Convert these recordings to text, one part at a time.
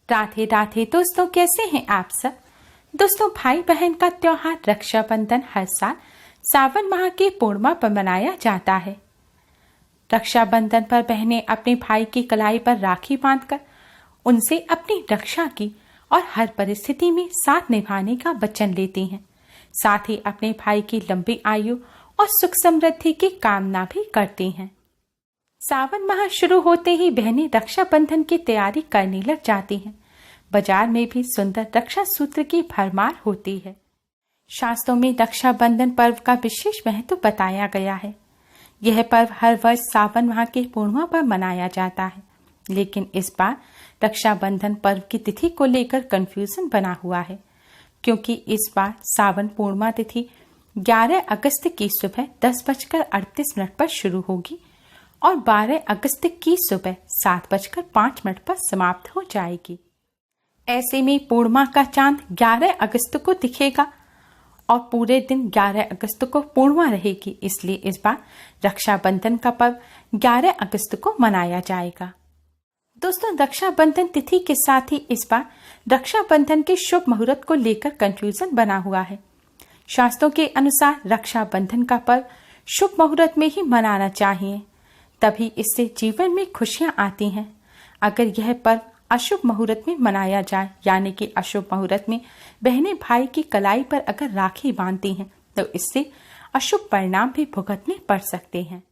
राधे राधे दोस्तों, कैसे हैं आप सब। दोस्तों, भाई बहन का त्योहार रक्षाबंधन हर साल सावन माह की पूर्णिमा पर मनाया जाता है। रक्षाबंधन पर बहनें अपने भाई की कलाई पर राखी बांधकर उनसे अपनी रक्षा की और हर परिस्थिति में साथ निभाने का वचन लेती हैं। साथ ही अपने भाई की लंबी आयु और सुख समृद्धि की कामना भी करती हैं। सावन माह शुरू होते ही बहनें रक्षाबंधन की तैयारी करने लग जाती हैं। बाजार में भी सुंदर रक्षा सूत्र की भरमार होती है। शास्त्रों में रक्षाबंधन पर्व का विशेष महत्व बताया गया है। यह पर्व हर वर्ष सावन माह के पूर्णिमा पर मनाया जाता है, लेकिन इस बार रक्षाबंधन पर्व की तिथि को लेकर कंफ्यूजन बना हुआ है, क्योंकि इस बार सावन पूर्णिमा तिथि 11 अगस्त की सुबह 10:38 पर शुरू होगी और 12 अगस्त की सुबह 7:05 पर समाप्त हो जाएगी। ऐसे में पूर्णिमा का चांद 11 अगस्त को दिखेगा और पूरे दिन 11 अगस्त को पूर्णिमा रहेगी। इसलिए इस बार रक्षाबंधन का पर्व 11 अगस्त को मनाया जाएगा। दोस्तों, रक्षाबंधन तिथि के साथ ही इस बार रक्षाबंधन के शुभ मुहूर्त को लेकर कंफ्यूजन बना हुआ है। शास्त्रों के अनुसार रक्षाबंधन का पर्व शुभ मुहूर्त में ही मनाना चाहिए, तभी इससे जीवन में खुशियां आती हैं। अगर यह पर्व अशुभ मुहूर्त में मनाया जाए, यानी कि अशुभ मुहूर्त में बहनें भाई की कलाई पर अगर राखी बांधती हैं, तो इससे अशुभ परिणाम भी भुगतने पड़ सकते हैं।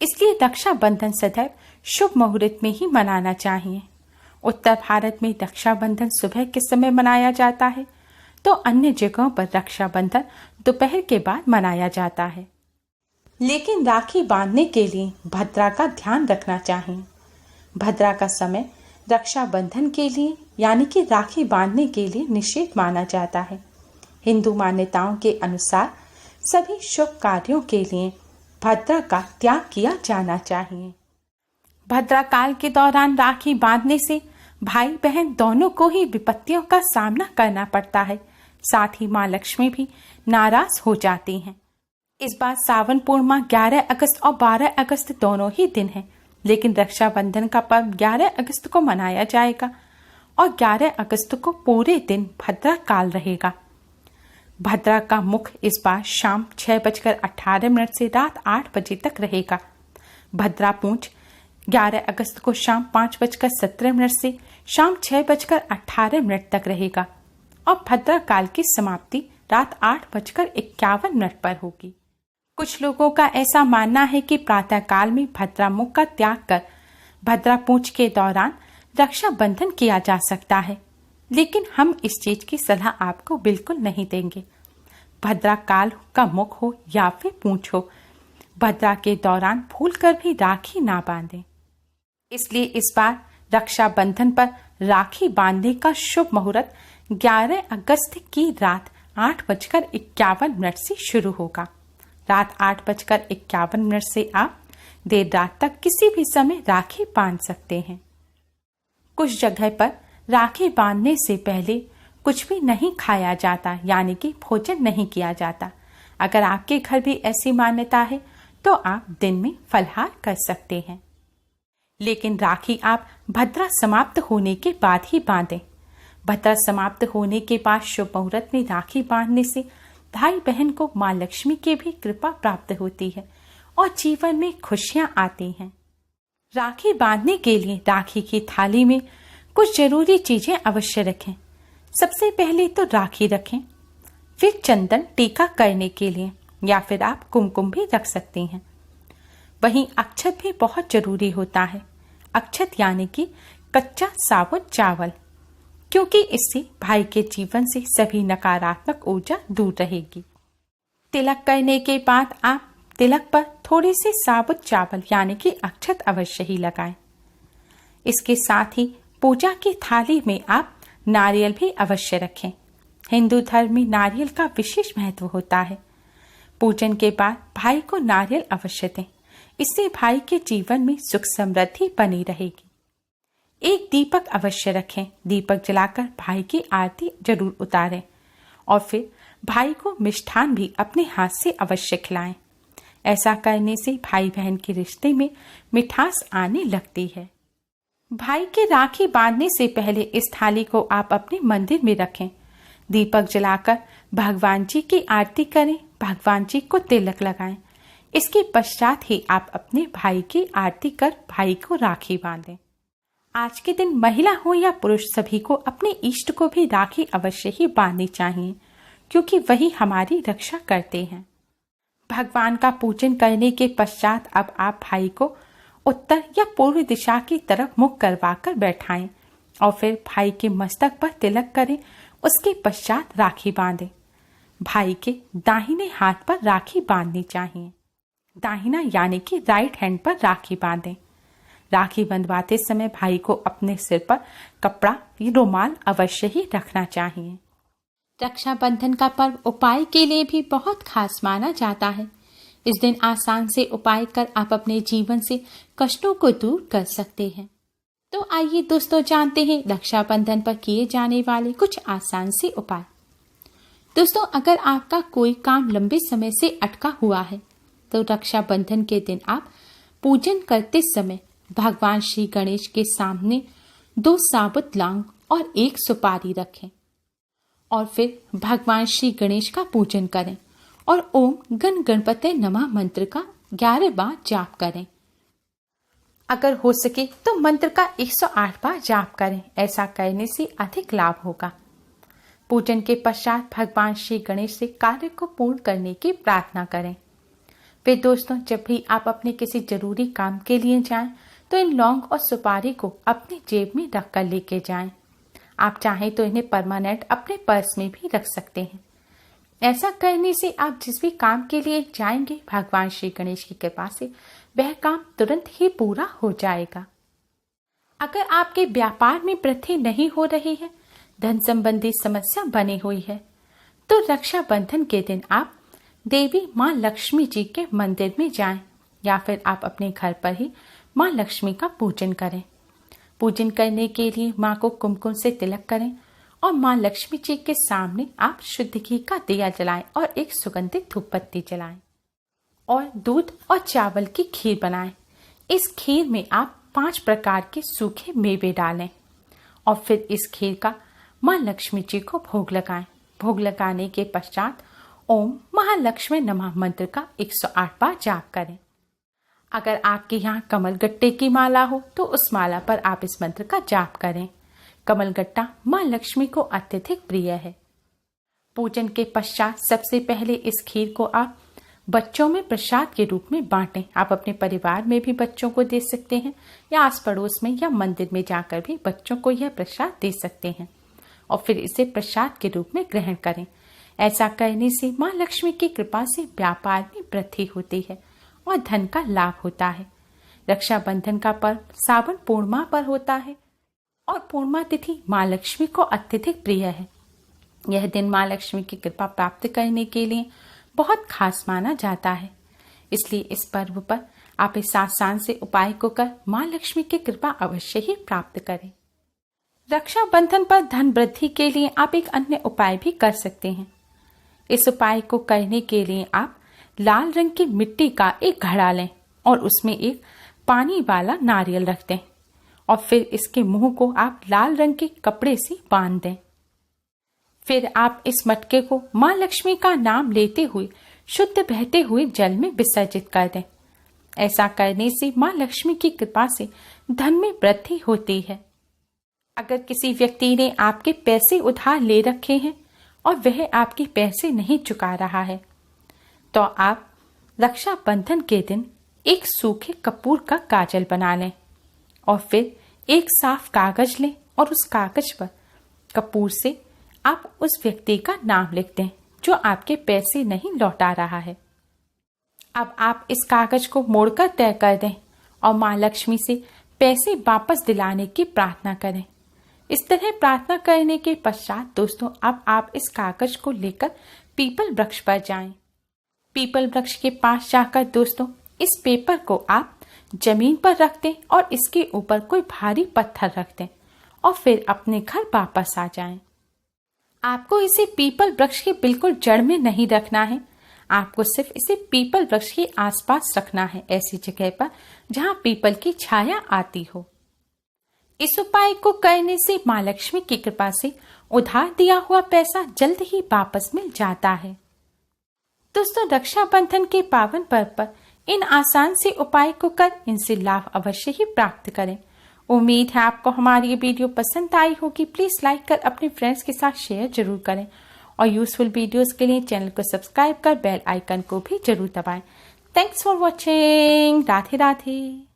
इसलिए रक्षाबंधन सदैव शुभ मुहूर्त में ही मनाना चाहिए। उत्तर भारत में रक्षाबंधन सुबह के समय मनाया जाता है, तो अन्य जगहों पर रक्षाबंधन दोपहर के बाद मनाया जाता है। लेकिन राखी बांधने के लिए भद्रा का ध्यान रखना चाहिए। भद्रा का समय रक्षाबंधन के लिए यानी कि राखी बांधने के लिए निषेध माना जाता है। हिंदू मान्यताओं के अनुसार सभी शुभ कार्यों के लिए भद्रा का त्याग किया जाना चाहिए। भद्रा काल के दौरान राखी बांधने से भाई बहन दोनों को ही विपत्तियों का सामना करना पड़ता है। साथ ही माँ लक्ष्मी भी नाराज हो जाती हैं। इस बार सावन पूर्णिमा 11 अगस्त और 12 अगस्त दोनों ही दिन है, लेकिन रक्षाबंधन का पर्व 11 अगस्त को मनाया जाएगा और 11 अगस्त को पूरे दिन भद्रा काल रहेगा। भद्रा का मुख इस बार शाम 6:18 से रात 8 बजे तक रहेगा। भद्रा पूंछ 11 अगस्त को शाम 5:17 से शाम 6:18 तक रहेगा और भद्रा काल की समाप्ति रात 8:51 पर होगी। कुछ लोगों का ऐसा मानना है कि प्रातः काल में भद्रा मुख का त्याग कर भद्रा पूंछ के दौरान रक्षाबंधन किया जा सकता है, लेकिन हम इस चीज की सलाह आपको बिल्कुल नहीं देंगे। भद्रा काल का मुख हो या फिर पूंछ हो, भद्रा के दौरान भूलकर भी राखी ना बांधें। इसलिए इस बार रक्षाबंधन पर राखी बांधने का शुभ मुहूर्त 11 अगस्त की रात 8:51 से शुरू होगा। रात 8:51 से आप देर रात तक किसी भी समय राखी बांध सकते हैं। कुछ जगह पर राखी बांधने से पहले कुछ भी नहीं खाया जाता, यानी कि भोजन नहीं किया जाता। अगर आपके घर भी ऐसी मान्यता है तो आप दिन में फलाहार कर सकते हैं, लेकिन राखी आप भद्रा समाप्त होने के बाद ही बांधें। भद्रा समाप्त होने के बाद शुभ मुहूर्त में राखी बांधने से भाई बहन को माँ लक्ष्मी की भी कृपा प्राप्त होती है और जीवन में खुशियां आती हैं। राखी बांधने के लिए राखी की थाली में कुछ जरूरी चीजें अवश्य रखें। सबसे पहले तो राखी रखें, फिर चंदन टीका करने के लिए, या फिर आप कुमकुम भी रख सकते हैं। वहीं अक्षत भी बहुत जरूरी होता है। अक्षत यानी कि कच्चा साबुत चावल, क्योंकि इससे भाई के जीवन से सभी नकारात्मक ऊर्जा दूर रहेगी। तिलक करने के बाद आप तिलक पर थोड़े से साबुत चावल यानी कि अक्षत अवश्य ही लगाएं। इसके साथ ही पूजा की थाली में आप नारियल भी अवश्य रखें। हिंदू धर्म में नारियल का विशेष महत्व होता है। पूजन के बाद भाई को नारियल अवश्य दें, इससे भाई के जीवन में सुख समृद्धि बनी रहेगी। एक दीपक अवश्य रखें। दीपक जलाकर भाई की आरती जरूर उतारें और फिर भाई को मिष्ठान भी अपने हाथ से अवश्य खिलाएं। ऐसा करने से भाई बहन के रिश्ते में मिठास आने लगती है। भाई की राखी बांधने से पहले इस थाली को आप अपने मंदिर में रखें। दीपक जलाकर भगवान जी की आरती करें, भगवान जी को तिलक लगाएं। इसके पश्चात ही आप अपने भाई की आरती कर भाई को राखी बांधें। आज के दिन महिला हो या पुरुष सभी को अपने इष्ट को भी राखी अवश्य ही बांधनी चाहिए, क्योंकि वही हमारी रक्षा करते हैं। भगवान का पूजन करने के पश्चात अब आप भाई को उत्तर या पूर्व दिशा की तरफ मुख करवाकर बैठाएं और फिर भाई के मस्तक पर तिलक करें। उसके पश्चात राखी बांधें। भाई के दाहिने हाथ पर राखी बांधनी चाहिए। दाहिना यानी कि राइट हैंड पर राखी बांधें। राखी बंधवाते समय भाई को अपने सिर पर कपड़ा या रुमाल अवश्य ही रखना चाहिए। रक्षाबंधन का पर्व उपाय के लिए भी बहुत खास माना जाता है। इस दिन आसान से उपाय कर आप अपने जीवन से कष्टों को दूर कर सकते हैं। तो आइए दोस्तों जानते हैं रक्षाबंधन पर किए जाने वाले कुछ आसान से उपाय। दोस्तों, अगर आपका कोई काम लंबे समय से अटका हुआ है तो रक्षाबंधन के दिन आप पूजन करते समय भगवान श्री गणेश के सामने 2 साबुत लौंग और 1 सुपारी रखें और फिर भगवान श्री गणेश का पूजन करें और ओम गण गणपते नमः मंत्र का 11 बार जाप करें। अगर हो सके तो मंत्र का 108 बार जाप करें। ऐसा करने से अधिक लाभ होगा। पूजन के पश्चात भगवान श्री गणेश से कार्य को पूर्ण करने की प्रार्थना करें। फिर दोस्तों, जब भी आप अपने किसी जरूरी काम के लिए जाएं तो इन लौंग और सुपारी को अपनी जेब में रखकर लेके जाएं। आप चाहें तो इन्हें परमानेंट अपने पर्स में भी रख सकते हैं। ऐसा करने से आप जिस भी काम के लिए जाएंगे भगवान श्री गणेश की कृपा से वह काम तुरंत ही पूरा हो जाएगा। अगर आपके व्यापार में वृद्धि नहीं हो रही है, धन संबंधी समस्या बनी हुई है, तो रक्षाबंधन के दिन आप देवी माँ लक्ष्मी जी के मंदिर में जाएं या फिर आप अपने घर पर ही माँ लक्ष्मी का पूजन करें। पूजन करने के लिए माँ को कुमकुम से तिलक करें और माँ लक्ष्मी जी के सामने आप शुद्ध घी का दिया जलाएं और एक सुगंधित धूप बत्ती जलाएं और दूध और चावल की खीर बनाएं। इस खीर में आप 5 प्रकार के सूखे मेवे डालें और फिर इस खीर का माँ लक्ष्मी जी को भोग लगाएं। भोग लगाने के पश्चात ओम महालक्ष्मी नमः मंत्र का 108 बार जाप करें। अगर आपके यहाँ कमल गट्टे की माला हो तो उस माला पर आप इस मंत्र का जाप करें। कमल गट्टा माँ लक्ष्मी को अत्यधिक प्रिय है। पूजन के पश्चात सबसे पहले इस खीर को आप बच्चों में प्रसाद के रूप में बांटें। आप अपने परिवार में भी बच्चों को दे सकते हैं या आस पड़ोस में या मंदिर में जाकर भी बच्चों को यह प्रसाद दे सकते हैं और फिर इसे प्रसाद के रूप में ग्रहण करें। ऐसा करने से माँ लक्ष्मी की कृपा से व्यापार में वृद्धि होती है और धन का लाभ होता है। रक्षाबंधन का पर्व सावन पूर्णिमा पर होता है और पूर्णिमा तिथि माँ लक्ष्मी को अत्यधिक प्रिय है। यह दिन माँ लक्ष्मी की कृपा प्राप्त करने के लिए बहुत खास माना जाता है। इसलिए इस पर्व पर आप इस आसान से उपाय को कर माँ लक्ष्मी की कृपा अवश्य ही प्राप्त करें। रक्षाबंधन पर धन वृद्धि के लिए आप एक अन्य उपाय भी कर सकते हैं। इस उपाय को करने के लिए आप लाल रंग की मिट्टी का एक घड़ा लें और उसमें एक पानी वाला नारियल रख दें और फिर इसके मुंह को आप लाल रंग के कपड़े से बांध दें। फिर आप इस मटके को माँ लक्ष्मी का नाम लेते हुए शुद्ध बहते हुए जल में विसर्जित कर दें। ऐसा करने से माँ लक्ष्मी की कृपा से धन में वृद्धि होती है। अगर किसी व्यक्ति ने आपके पैसे उधार ले रखे हैं और वह आपके पैसे नहीं चुका रहा है तो आप रक्षाबंधन के दिन एक सूखे कपूर का काजल बना लें और फिर एक साफ कागज लें और उस कागज पर कपूर से आप उस व्यक्ति का नाम लिख दें जो आपके पैसे नहीं लौटा रहा है। अब आप इस कागज को मोड़कर तय कर दें और माँ लक्ष्मी से पैसे वापस दिलाने की प्रार्थना करें। इस तरह प्रार्थना करने के पश्चात दोस्तों अब आप इस कागज को लेकर पीपल वृक्ष पर जाएं। पीपल वृक्ष के पास जाकर दोस्तों इस पेपर को आप जमीन पर रख दें और इसके ऊपर कोई भारी पत्थर रख दें और फिर अपने घर वापस आ जाएं। आपको इसे पीपल वृक्ष के बिल्कुल जड़ में नहीं रखना है। आपको सिर्फ इसे पीपल वृक्ष के आसपास रखना है, ऐसी जगह पर जहां पीपल की छाया आती हो। इस उपाय को करने से माँ लक्ष्मी की कृपा से उधार दिया हुआ पैसा जल्द ही वापस मिल जाता है। दोस्तों, रक्षाबंधन के पावन पर्व पर इन आसान से उपाय को कर इनसे लाभ अवश्य ही प्राप्त करें। उम्मीद है आपको हमारी ये वीडियो पसंद आई होगी। प्लीज लाइक कर अपने फ्रेंड्स के साथ शेयर जरूर करें और यूजफुल वीडियोस के लिए चैनल को सब्सक्राइब कर बेल आइकन को भी जरूर दबाएं। Thanks for watching. Radhe Radhe.